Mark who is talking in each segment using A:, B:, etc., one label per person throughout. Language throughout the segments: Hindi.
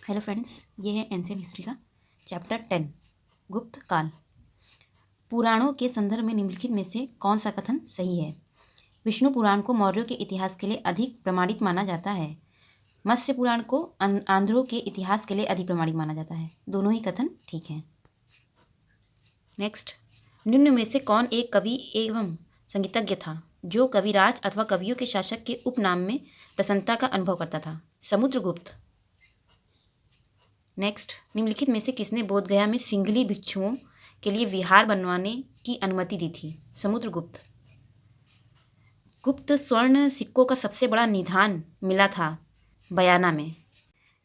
A: हेलो फ्रेंड्स, ये है एंशिएंट हिस्ट्री का चैप्टर 10 गुप्त काल। पुराणों के संदर्भ में निम्नलिखित में से कौन सा कथन सही है? विष्णु पुराण को मौर्यों के इतिहास के लिए अधिक प्रमाणित माना जाता है। मत्स्य पुराण को आंध्रों के इतिहास के लिए अधिक प्रमाणित माना जाता है। दोनों ही कथन ठीक हैं। नेक्स्ट, निम्न में से कौन एक कवि एवं संगीतज्ञ था जो कविराज अथवा कवियों के शासक के उपनाम में प्रसन्नता का अनुभव करता था? समुद्रगुप्त। नेक्स्ट, निम्नलिखित में से किसने बोधगया में सिंघली भिक्षुओं के लिए विहार बनवाने की अनुमति दी थी? समुद्रगुप्त। गुप्त स्वर्ण सिक्कों का सबसे बड़ा निधान मिला था बयाना में।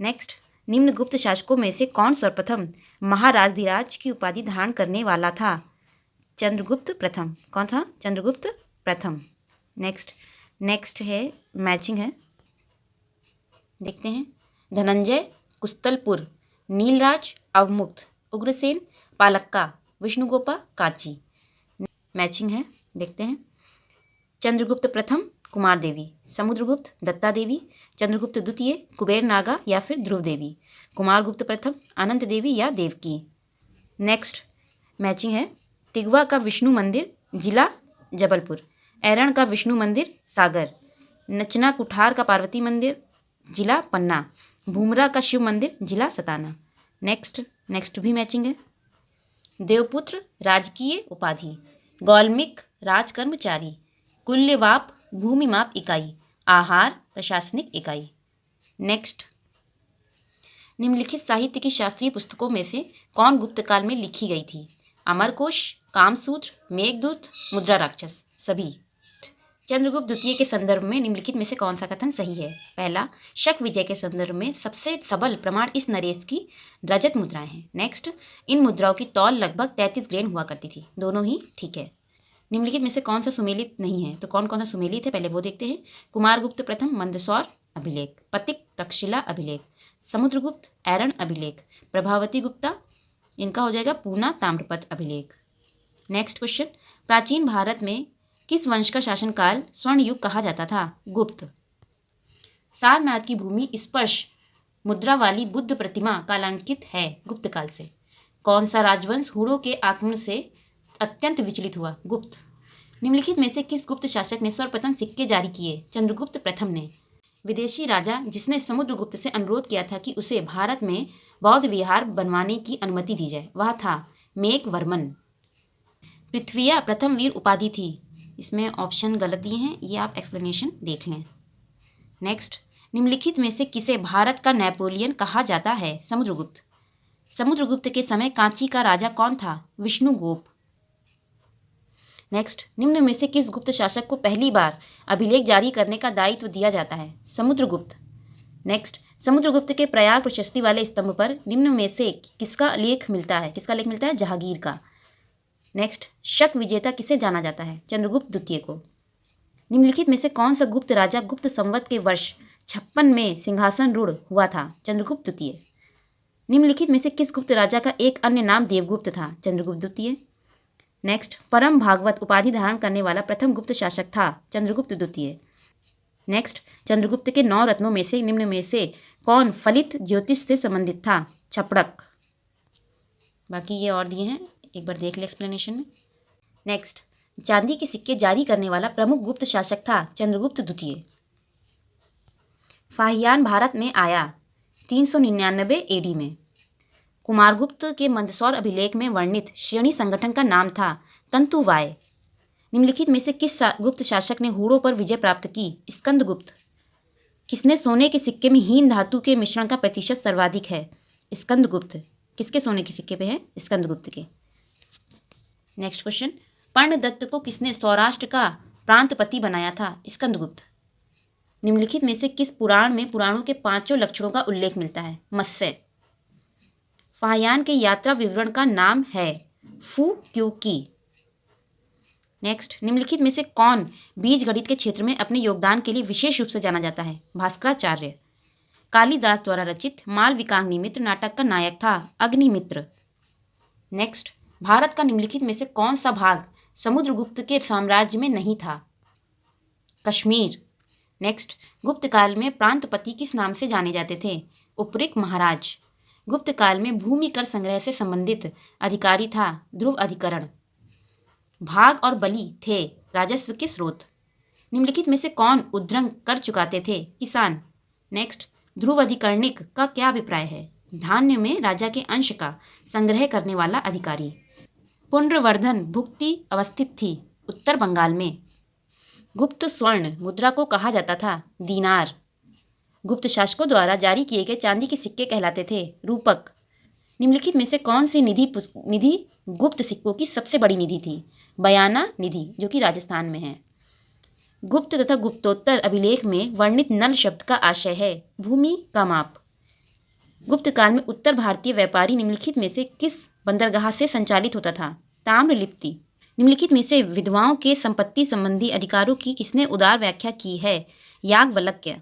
A: नेक्स्ट, निम्न गुप्त शासकों में से कौन सर्वप्रथम महाराजधिराज की उपाधि धारण करने वाला था? चंद्रगुप्त प्रथम। कौन था? चंद्रगुप्त प्रथम। नेक्स्ट है मैचिंग है, देखते हैं। धनंजय कुस्तलपुर, नीलराज अवमुक्त, उग्रसेन पालक्का, विष्णुगोपा कांची। मैचिंग है, देखते हैं। चंद्रगुप्त प्रथम कुमार देवी, समुद्रगुप्त दत्ता देवी, चंद्रगुप्त द्वितीय कुबेर नागा या फिर ध्रुव देवी, कुमारगुप्त प्रथम अनंत देवी या देवकी। नेक्स्ट मैचिंग है। तिगवा का विष्णु मंदिर जिला जबलपुर, ऐरण का विष्णु मंदिर सागर, नचना कुठार का पार्वती मंदिर जिला पन्ना, भूमरा का शिव मंदिर जिला सताना। नेक्स्ट भी मैचिंग है। देवपुत्र राजकीय उपाधि, गौलमिक राजकर्मचारी, कुल्यवाप भूमि माप इकाई, आहार प्रशासनिक इकाई। नेक्स्ट, निम्नलिखित साहित्य की शास्त्रीय पुस्तकों में से कौन गुप्त काल में लिखी गई थी? अमरकोश, कामसूत्र, मेघदूत, मुद्रा राक्षस। सभी। चंद्रगुप्त द्वितीय के संदर्भ में निम्नलिखित में से कौन सा कथन सही है? पहला, शक विजय के संदर्भ में सबसे सबल प्रमाण इस नरेश की रजत मुद्राएं हैं। नेक्स्ट, इन मुद्राओं की तौल लगभग 33 ग्रेन हुआ करती थी। दोनों ही ठीक है। निम्नलिखित में से कौन सा सुमेलित नहीं है? तो कौन कौन सा सुमेलित है, पहले वो देखते हैं। कुमारगुप्त प्रथम मंदसौर अभिलेख, पतिक तक्षशिला अभिलेख, समुद्रगुप्त ऐरण अभिलेख, प्रभावती गुप्ता इनका हो जाएगा पूना ताम्रपत्र अभिलेख। नेक्स्ट क्वेश्चन, प्राचीन भारत में किस वंश का शासनकाल स्वर्ण युग कहा जाता था? गुप्त। सारनाथ की भूमि स्पर्श मुद्रा वाली बुद्ध प्रतिमा कालांकित है गुप्त काल से। कौन सा राजवंश हुड़ों के आक्रमण से अत्यंत विचलित हुआ? गुप्त। निम्नलिखित में से किस गुप्त शासक ने सर्वप्रथम सिक्के जारी किए? चंद्रगुप्त प्रथम ने। विदेशी राजा जिसने समुद्रगुप्त से अनुरोध किया था कि उसे भारत में बौद्ध विहार बनवाने की अनुमति दी जाए, वह था मेघवर्मन। पृथ्विया प्रथम वीर उपाधि थी। इसमें ऑप्शन गलत दिए हैं, ये आप एक्सप्लेनेशन देख लें। नेक्स्ट, निम्नलिखित में से किसे भारत का नेपोलियन कहा जाता है? समुद्रगुप्त। समुद्रगुप्त के समय कांची का राजा कौन था? विष्णुगोप। नेक्स्ट, निम्न में से किस गुप्त शासक को पहली बार अभिलेख जारी करने का दायित्व दिया जाता है? समुद्रगुप्त। नेक्स्ट, समुद्रगुप्त के प्रयाग प्रशस्ति वाले स्तंभ पर निम्न में से किसका लेख मिलता है? किसका लेख मिलता है? जहांगीर का। नेक्स्ट, शक विजेता किसे जाना जाता है? चंद्रगुप्त द्वितीय को। निम्नलिखित में से कौन सा गुप्त राजा गुप्त संवत के वर्ष 56 में सिंहासन रूढ़ हुआ था? चंद्रगुप्त द्वितीय। निम्नलिखित में से किस गुप्त राजा का एक अन्य नाम देवगुप्त था? चंद्रगुप्त द्वितीय। नेक्स्ट, परम भागवत उपाधि धारण करने वाला प्रथम गुप्त शासक था? चंद्रगुप्त द्वितीय। नेक्स्ट, चंद्रगुप्त के 9 रत्नों में से निम्न में से कौन फलित ज्योतिष से संबंधित था? छपड़क। बाकी ये और दिए हैं, एक बार देख ले एक्सप्लेनेशन में। नेक्स्ट, चांदी के सिक्के जारी करने वाला प्रमुख गुप्त शासक था? चंद्रगुप्त द्वितीय। फाहियान भारत में आया 399 एडी में। कुमारगुप्त के मंदसौर अभिलेख में वर्णित श्रेणी संगठन का नाम था तंतुवाय। निम्नलिखित में से किस गुप्त शासक ने हुड़ों पर विजय प्राप्त की? स्कंदगुप्त। किसने सोने के सिक्के में हीन धातु के मिश्रण का प्रतिशत सर्वाधिक है? स्कंदगुप्त। किसके सोने के सिक्के पे है? स्कंदगुप्त के। नेक्स्ट क्वेश्चन, पर्णदत्त को किसने सौराष्ट्र का प्रांतपति बनाया था? स्कंदगुप्त। निम्नलिखित में से किस पुराण में पुराणों के 5 लक्षणों का उल्लेख मिलता है? मत्स्य। फाहियान के यात्रा विवरण का नाम है फू क्यू की। नेक्स्ट, निम्नलिखित में से कौन बीज गणित के क्षेत्र में अपने योगदान के लिए विशेष रूप से जाना जाता है? भास्कराचार्य। कालिदास द्वारा रचित मालविकाग्नि मित्र नाटक का नायक था? अग्निमित्र। नेक्स्ट, भारत का निम्नलिखित में से कौन सा भाग समुद्रगुप्त के साम्राज्य में नहीं था? कश्मीर। नेक्स्ट, गुप्त काल में प्रांतपति किस नाम से जाने जाते थे? उपरिक महाराज। गुप्त काल में भूमि कर संग्रह से संबंधित अधिकारी था ध्रुव अधिकरण। भाग और बलि थे राजस्व के स्रोत। निम्नलिखित में से कौन उद्रंग कर चुकाते थे? किसान। नेक्स्ट, ध्रुव अधिकरणिक का क्या अभिप्राय है? धान्य में राजा के अंश का संग्रह करने वाला अधिकारी। पुंड्रवर्धन भुक्ति अवस्थित थी उत्तर बंगाल में। गुप्त स्वर्ण मुद्रा को कहा जाता था दीनार। गुप्त शासकों द्वारा जारी किए गए चांदी के सिक्के कहलाते थे रूपक। निम्नलिखित में से कौन सी निधि गुप्त सिक्कों की सबसे बड़ी निधि थी? बयाना निधि, जो कि राजस्थान में है। गुप्त तथा गुप्तोत्तर अभिलेख में वर्णित नल शब्द का आशय है भूमि का माप। गुप्त काल में उत्तर भारतीय व्यापारी निम्नलिखित में से किस बंदरगाह से संचालित होता था? ताम्रलिप्ति। निम्नलिखित में से विधवाओं के संपत्ति संबंधी अधिकारों की किसने उदार व्याख्या की है? याज्ञवल्क्य।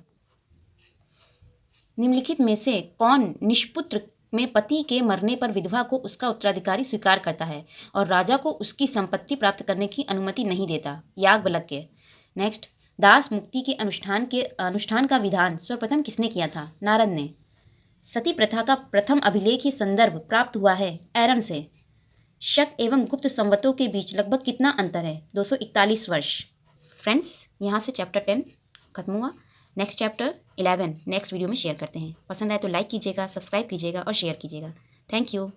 A: निम्नलिखित में से कौन निष्पुत्र में पति के मरने पर विधवा को उसका उत्तराधिकारी स्वीकार करता है और राजा को उसकी संपत्ति प्राप्त करने की अनुमति नहीं देता? याज्ञवल्क्य। नेक्स्ट, दास मुक्ति के अनुष्ठान का विधान सर्वप्रथम किसने किया था? नारद ने। सती प्रथा का प्रथम अभिलेखीय संदर्भ प्राप्त हुआ है एरन से। शक एवं गुप्त संवतों के बीच लगभग कितना अंतर है? 241 वर्ष। फ्रेंड्स, यहाँ से चैप्टर 10 खत्म हुआ। नेक्स्ट चैप्टर 11 नेक्स्ट वीडियो में शेयर करते हैं। पसंद आए तो लाइक कीजिएगा, सब्सक्राइब कीजिएगा और शेयर कीजिएगा। Thank you.